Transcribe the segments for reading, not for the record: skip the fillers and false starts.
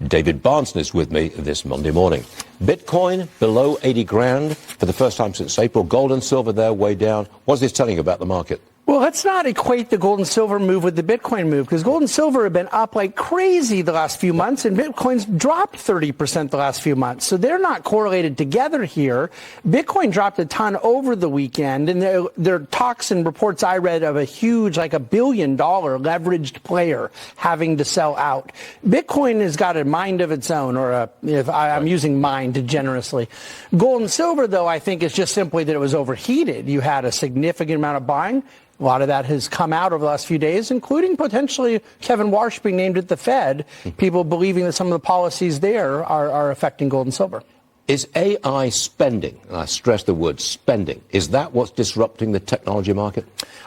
David Bahnsen is with me this Monday morning. Bitcoin below 80 grand for the first time since April. Gold and silver there way down. What's this telling you about the market? Well, let's not equate the gold and silver move with the Bitcoin move, because gold and silver have been up like crazy the last few months, and Bitcoin's dropped 30% the last few months. So they're not correlated together here. Bitcoin dropped a ton over the weekend, and there are talks and reports I read of a huge, like $1 billion leveraged player having to sell out. Bitcoin has got a mind of its own, or I'm using mind generously. Gold and silver, though, I think is just simply that it was overheated. You had a significant amount of buying. A lot of that has come out over the last few days, including potentially Kevin Warsh being named at the Fed, people believing that some of the policies there are affecting gold and silver. Is AI spending, and I stress the word spending, is that what's disrupting the technology market?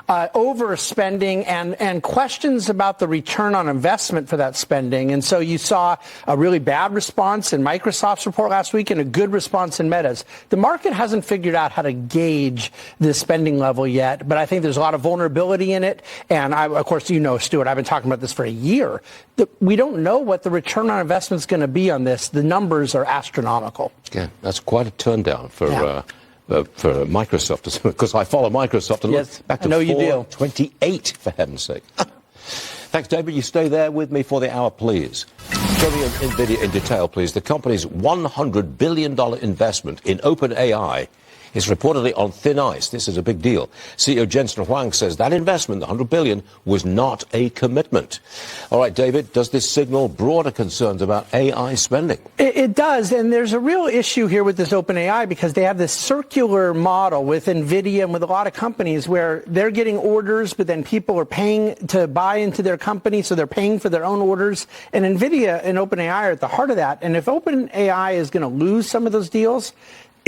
Overspending and questions about the return on investment for that spending. And so you saw a really bad response in Microsoft's report last week and a good response in Meta's. The market hasn't figured out how to gauge the spending level yet, but I think there's a lot of vulnerability in it. And of course, you know, Stuart, I've been talking about this for a year. We don't know what the return on investment is going to be on this. The numbers are astronomical. Yeah, that's quite a turn down for Microsoft, because I follow Microsoft and yes, look back to 428, for heaven's sake. Thanks, David. You stay there with me for the hour, please. Show me Nvidia in detail, please. The company's $100 billion investment in OpenAI is reportedly on thin ice. This is a big deal. CEO Jensen Huang says that investment, the $100 billion, was not a commitment. All right, David, does this signal broader concerns about AI spending? It does, and there's a real issue here with this OpenAI because they have this circular model with Nvidia and with a lot of companies where they're getting orders, but then people are paying to buy into their company, so they're paying for their own orders. And Nvidia and OpenAI are at the heart of that. And if OpenAI is going to lose some of those deals,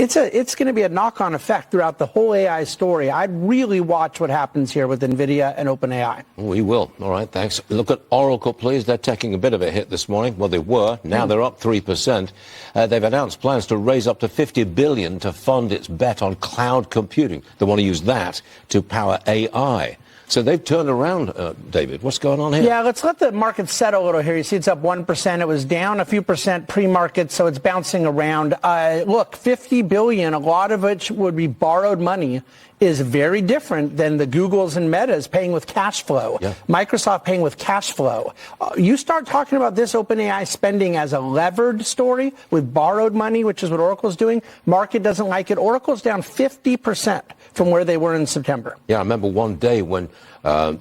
it's going to be a knock-on effect throughout the whole AI story. I'd really watch what happens here with Nvidia and OpenAI. We will. All right, thanks. Look at Oracle, please. They're taking a bit of a hit this morning. Well, they were. Now they're up 3%. They've announced plans to raise up to $50 billion to fund its bet on cloud computing. They want to use that to power AI. So they've turned around, David. What's going on here? Yeah, let's let the market settle a little here. You see it's up 1%. It was down a few percent pre-market, so it's bouncing around. Look, $50 billion, a lot of which would be borrowed money, is very different than the Googles and Metas paying with cash flow. Yeah. Microsoft paying with cash flow. You start talking about this OpenAI spending as a levered story with borrowed money, which is what Oracle's doing. Market doesn't like it. Oracle's down 50% from where they were in September. Yeah, I remember one day when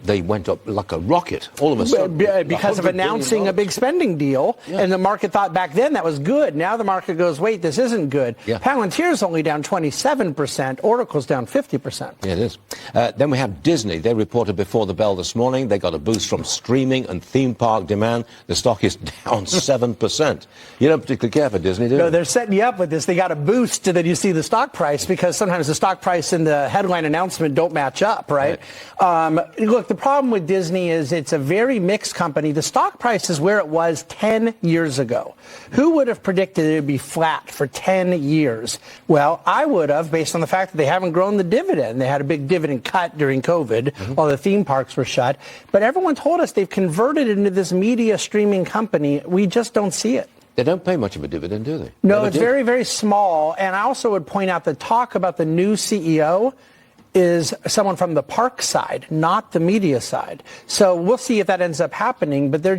they went up like a rocket, all of a sudden. Because of announcing a big spending deal, and the market thought back then that was good. Now the market goes, wait, this isn't good. Yeah. Palantir's only down 27%. Oracle's down 50%. Yeah, it is. Then we have Disney. They reported before the bell this morning. They got a boost from streaming and theme park demand. The stock is down 7%. You don't particularly care for Disney, do you? No, they're setting you up with this. They got a boost, and then you see the stock price, because sometimes the stock price and the headline announcement don't match up, right? Look, the problem with Disney is it's a very mixed company. The stock price is where it was 10 years ago. Who would have predicted it would be flat for 10 years? Well, I would have, based on the fact that they haven't grown the dividend. They had a big dividend cut during COVID while the theme parks were shut. But everyone told us they've converted it into this media streaming company. We just don't see it. They don't pay much of a dividend, do they? No, it's very, very small. And I also would point out the talk about the new CEO is someone from the park side, not the media side. So we'll see if that ends up happening. But there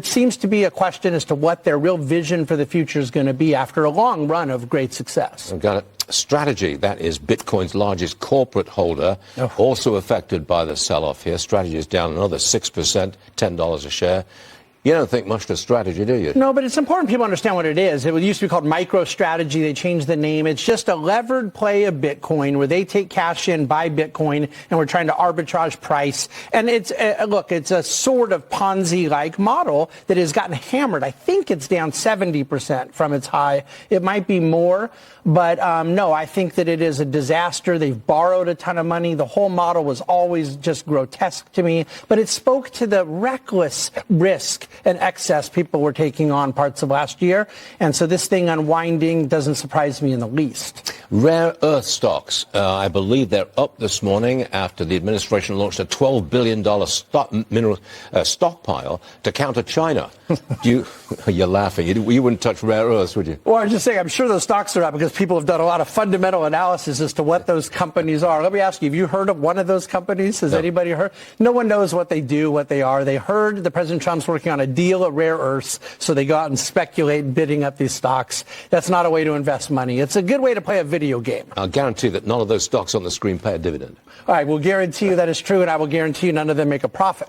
seems to be a question as to what their real vision for the future is going to be after a long run of great success. I've got it. Strategy, that is Bitcoin's largest corporate holder, also affected by the sell-off here. Strategy is down another 6%, $10 a share. You don't think much to Strategy, do you? No, but it's important people understand what it is. It used to be called MicroStrategy. They changed the name. It's just a levered play of Bitcoin where they take cash in, buy Bitcoin, and we're trying to arbitrage price. And it's, look, it's a sort of Ponzi-like model that has gotten hammered. I think it's down 70% from its high. It might be more. But no, I think that it is a disaster. They've borrowed a ton of money. The whole model was always just grotesque to me. But it spoke to the reckless risk an excess people were taking on parts of last year. And so this thing unwinding doesn't surprise me in the least. Rare earth stocks, I believe they're up this morning after the administration launched a $12 billion stockpile to counter China. You're laughing. You wouldn't touch rare earths, would you? Well, I was just saying, I'm sure those stocks are up because people have done a lot of fundamental analysis as to what those companies are. Let me ask you, have you heard of one of those companies? Has anybody heard? No one knows what they do, what they are. They heard that President Trump's working on a deal at rare earths, so they go out and speculate bidding up these stocks. That's not a way to invest money. It's a good way to play a video game. I'll guarantee that none of those stocks on the screen pay a dividend. All right, we'll guarantee you that is true, and I will guarantee you none of them make a profit.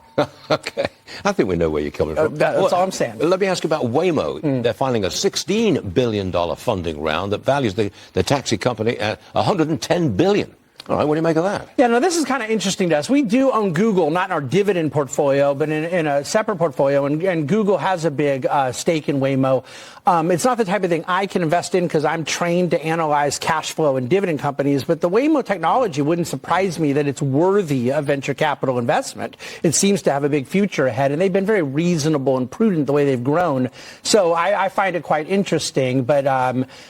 Okay. I think we know where you're coming from. That's all I'm saying. Let me ask you about Waymo. They're filing a $16 billion funding round that values the taxi company at $110 billion. All right, what do you make of that? Yeah, no, this is kind of interesting to us. We do own Google, not in our dividend portfolio, but in a separate portfolio, and Google has a big stake in Waymo. It's not the type of thing I can invest in because I'm trained to analyze cash flow in dividend companies, but the Waymo technology wouldn't surprise me that it's worthy of venture capital investment. It seems to have a big future ahead, and they've been very reasonable and prudent the way they've grown. So I find it quite interesting, but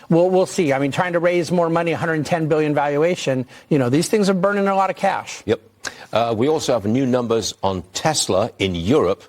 we'll see. I mean, trying to raise more money, $110 billion valuation, these things are burning a lot of cash. Yep. We also have new numbers on Tesla in Europe.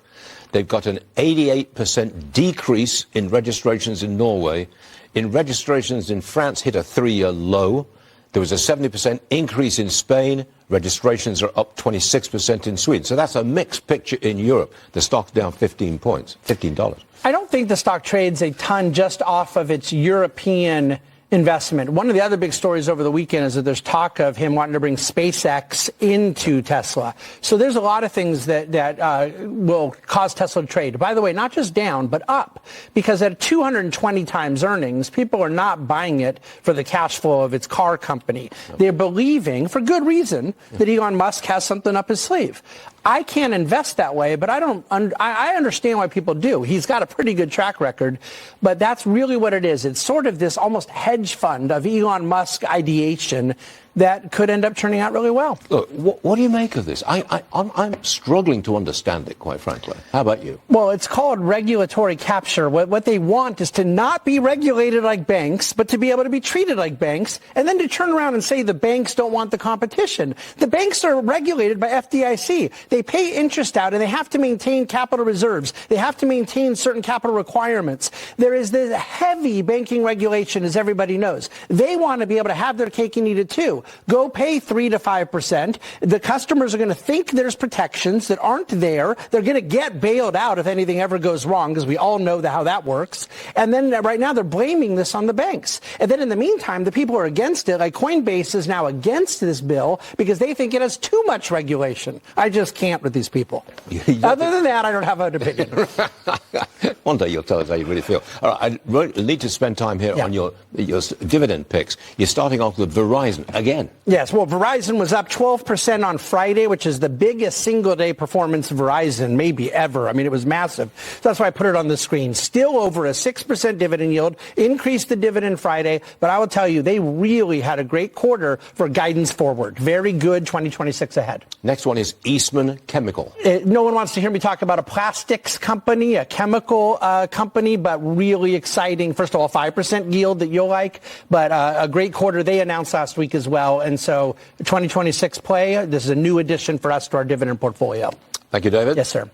They've got an 88% decrease in registrations in Norway. In registrations in France hit a 3-year low. There was a 70% increase in Spain. Registrations are up 26% in Sweden. So that's a mixed picture in Europe. The stock's down 15 points, $15. I don't think the stock trades a ton just off of its European investment. One of the other big stories over the weekend is that there's talk of him wanting to bring SpaceX into Tesla. So there's a lot of things that will cause Tesla to trade. By the way, not just down, but up. Because at 220 times earnings, people are not buying it for the cash flow of its car company. They're believing, for good reason, that Elon Musk has something up his sleeve. I can't invest that way, but I understand why people do. He's got a pretty good track record, but that's really what it is. It's sort of this almost hedge fund of Elon Musk ideation that could end up turning out really well. Look, what do you make of this? I'm struggling to understand it, quite frankly. How about you? Well, it's called regulatory capture. What they want is to not be regulated like banks, but to be able to be treated like banks, and then to turn around and say the banks don't want the competition. The banks are regulated by FDIC. They pay interest out, and they have to maintain capital reserves. They have to maintain certain capital requirements. There is this heavy banking regulation, as everybody knows. They want to be able to have their cake and eat it too. Go pay 3 to 5%. The customers are going to think there's protections that aren't there. They're going to get bailed out if anything ever goes wrong, because we all know how that works. And then right now they're blaming this on the banks. And then in the meantime, the people who are against it, like Coinbase is now against this bill because they think it has too much regulation. I just can't with these people. Other than that, I don't have an opinion. One day you'll tell us how you really feel. All right, I need to spend time here on your dividend picks. You're starting off with Verizon again. Yes, well, Verizon was up 12% on Friday, which is the biggest single-day performance of Verizon maybe ever. I mean, it was massive. So that's why I put it on the screen. Still over a 6% dividend yield, increased the dividend Friday, but I will tell you, they really had a great quarter for guidance forward. Very good 2026 ahead. Next one is Eastman Chemical. No one wants to hear me talk about a plastics company, a chemical company, but really exciting. First of all, 5% yield that you'll like, but a great quarter they announced last week as well. And so 2026 play, this is a new addition for us to our dividend portfolio. Thank you, David. Yes, sir.